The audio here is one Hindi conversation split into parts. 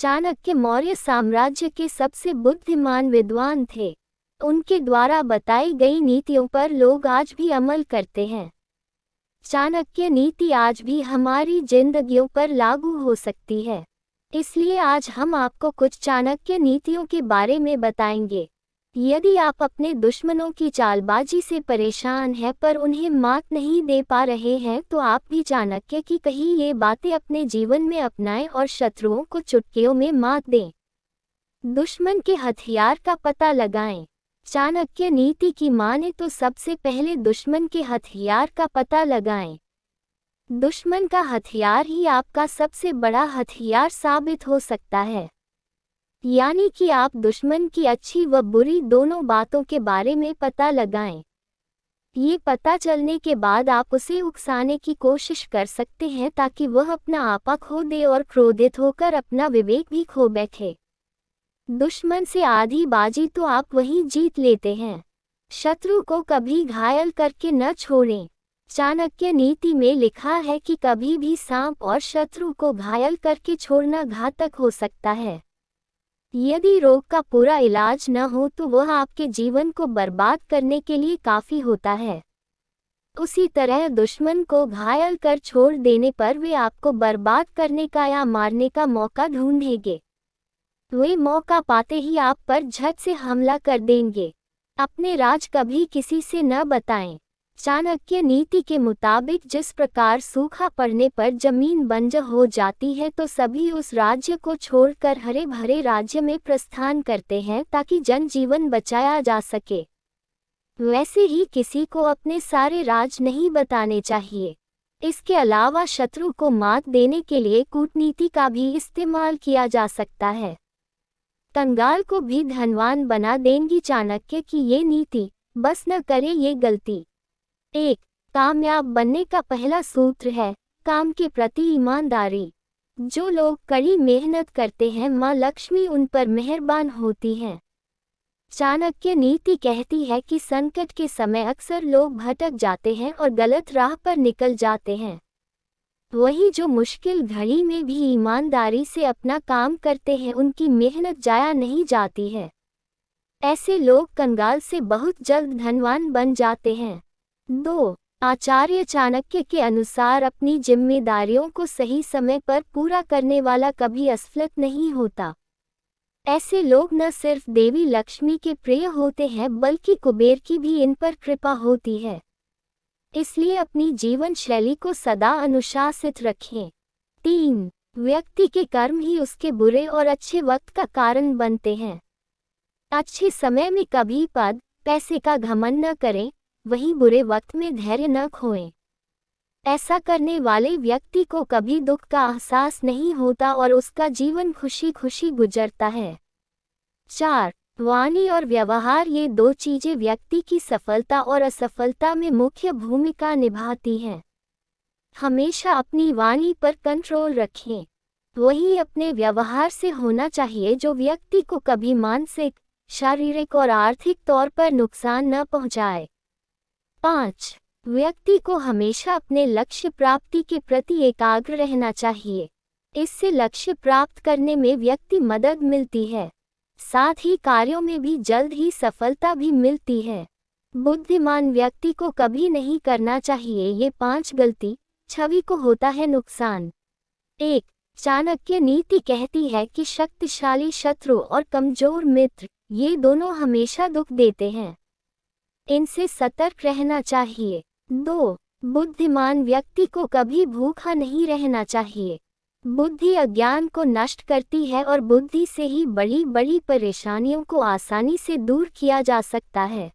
चाणक्य मौर्य साम्राज्य के सबसे बुद्धिमान विद्वान थे। उनके द्वारा बताई गई नीतियों पर लोग आज भी अमल करते हैं। चाणक्य नीति आज भी हमारी जिंदगियों पर लागू हो सकती है। इसलिए आज हम आपको कुछ चाणक्य नीतियों के बारे में बताएंगे। यदि आप अपने दुश्मनों की चालबाजी से परेशान हैं पर उन्हें मात नहीं दे पा रहे हैं, तो आप भी चाणक्य की कही ये बातें अपने जीवन में अपनाएं और शत्रुओं को चुटकियों में मात दें। दुश्मन के हथियार का पता लगाएं। चाणक्य नीति की माने तो सबसे पहले दुश्मन के हथियार का पता लगाएं। दुश्मन का हथियार ही आपका सबसे बड़ा हथियार साबित हो सकता है। यानी कि आप दुश्मन की अच्छी व बुरी दोनों बातों के बारे में पता लगाएं। ये पता चलने के बाद आप उसे उकसाने की कोशिश कर सकते हैं ताकि वह अपना आपा खो दे और क्रोधित होकर अपना विवेक भी खो बैठे। दुश्मन से आधी बाजी तो आप वहीं जीत लेते हैं। शत्रु को कभी घायल करके न छोड़ें। चाणक्य नीति में लिखा है कि कभी भी सांप और शत्रु को घायल करके छोड़ना घातक हो सकता है। यदि रोग का पूरा इलाज न हो तो वह आपके जीवन को बर्बाद करने के लिए काफ़ी होता है। उसी तरह दुश्मन को घायल कर छोड़ देने पर वे आपको बर्बाद करने का या मारने का मौका ढूंढेंगे। वे मौका पाते ही आप पर झट से हमला कर देंगे। अपने राज कभी किसी से न बताएं। चाणक्य नीति के मुताबिक जिस प्रकार सूखा पड़ने पर जमीन बंजर हो जाती है तो सभी उस राज्य को छोड़कर हरे भरे राज्य में प्रस्थान करते हैं ताकि जनजीवन बचाया जा सके। वैसे ही किसी को अपने सारे राज नहीं बताने चाहिए। इसके अलावा शत्रु को मात देने के लिए कूटनीति का भी इस्तेमाल किया जा सकता है। कंगाल को भी धनवान बना देंगी चाणक्य की ये नीति। बस न करे ये गलती। 1. कामयाब बनने का पहला सूत्र है काम के प्रति ईमानदारी। जो लोग कड़ी मेहनत करते हैं, माँ लक्ष्मी उन पर मेहरबान होती हैं। चाणक्य नीति कहती है कि संकट के समय अक्सर लोग भटक जाते हैं और गलत राह पर निकल जाते हैं। वही जो मुश्किल घड़ी में भी ईमानदारी से अपना काम करते हैं, उनकी मेहनत जाया नहीं जाती है। ऐसे लोग कंगाल से बहुत जल्द धनवान बन जाते हैं। 2. आचार्य चाणक्य के अनुसार अपनी जिम्मेदारियों को सही समय पर पूरा करने वाला कभी असफल नहीं होता। ऐसे लोग न सिर्फ देवी लक्ष्मी के प्रिय होते हैं बल्कि कुबेर की भी इन पर कृपा होती है। इसलिए अपनी जीवन शैली को सदा अनुशासित रखें। 3. व्यक्ति के कर्म ही उसके बुरे और अच्छे वक्त का कारण बनते हैं। अच्छे समय में कभी पद पैसे का घमंड न करें, वहीं बुरे वक्त में धैर्य न खोएं। ऐसा करने वाले व्यक्ति को कभी दुख का एहसास नहीं होता और उसका जीवन खुशी खुशी गुजरता है। 4. वाणी और व्यवहार, ये दो चीजें व्यक्ति की सफलता और असफलता में मुख्य भूमिका निभाती हैं। हमेशा अपनी वाणी पर कंट्रोल रखें। वही अपने व्यवहार से होना चाहिए जो व्यक्ति को कभी मानसिक, शारीरिक और आर्थिक तौर पर नुकसान न पहुंचाए। 5. व्यक्ति को हमेशा अपने लक्ष्य प्राप्ति के प्रति एकाग्र रहना चाहिए। इससे लक्ष्य प्राप्त करने में व्यक्ति मदद मिलती है, साथ ही कार्यों में भी जल्द ही सफलता भी मिलती है। बुद्धिमान व्यक्ति को कभी नहीं करना चाहिए ये 5 गलती, छवि को होता है नुकसान। 1. चाणक्य नीति कहती है कि शक्तिशाली शत्रु और कमजोर मित्र, ये दोनों हमेशा दुख देते हैं। इनसे सतर्क रहना चाहिए। 2. बुद्धिमान व्यक्ति को कभी भूखा नहीं रहना चाहिए। बुद्धि अज्ञान को नष्ट करती है और बुद्धि से ही बड़ी बड़ी परेशानियों को आसानी से दूर किया जा सकता है।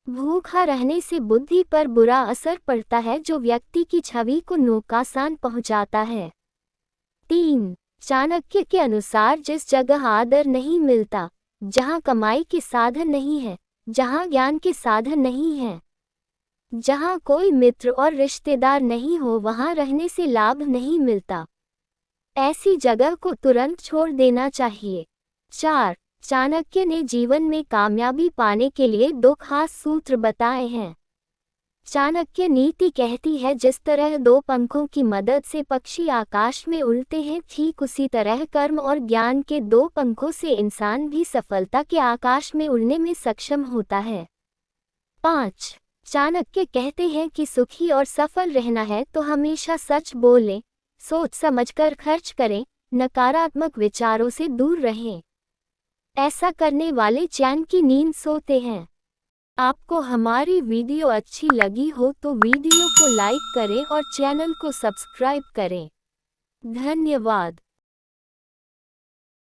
भूखा रहने से बुद्धि पर बुरा असर पड़ता है जो व्यक्ति की छवि को नुकसान पहुंचाता है। 3. चाणक्य के अनुसार जिस जगह आदर नहीं मिलता, जहां कमाई के साधन नहीं है, जहां ज्ञान के साधन नहीं हैं, जहां कोई मित्र और रिश्तेदार नहीं हो, वहां रहने से लाभ नहीं मिलता। ऐसी जगह को तुरंत छोड़ देना चाहिए। 4. चाणक्य ने जीवन में कामयाबी पाने के लिए 2 खास सूत्र बताए हैं। चाणक्य नीति कहती है जिस तरह दो पंखों की मदद से पक्षी आकाश में उड़ते हैं, ठीक उसी तरह कर्म और ज्ञान के दो पंखों से इंसान भी सफलता के आकाश में उड़ने में सक्षम होता है। 5. चाणक्य कहते हैं कि सुखी और सफल रहना है तो हमेशा सच बोलें, सोच समझकर खर्च करें, नकारात्मक विचारों से दूर रहें। ऐसा करने वाले चैन की नींद सोते हैं। आपको हमारी वीडियो अच्छी लगी हो तो वीडियो को लाइक करें और चैनल को सब्सक्राइब करें। धन्यवाद।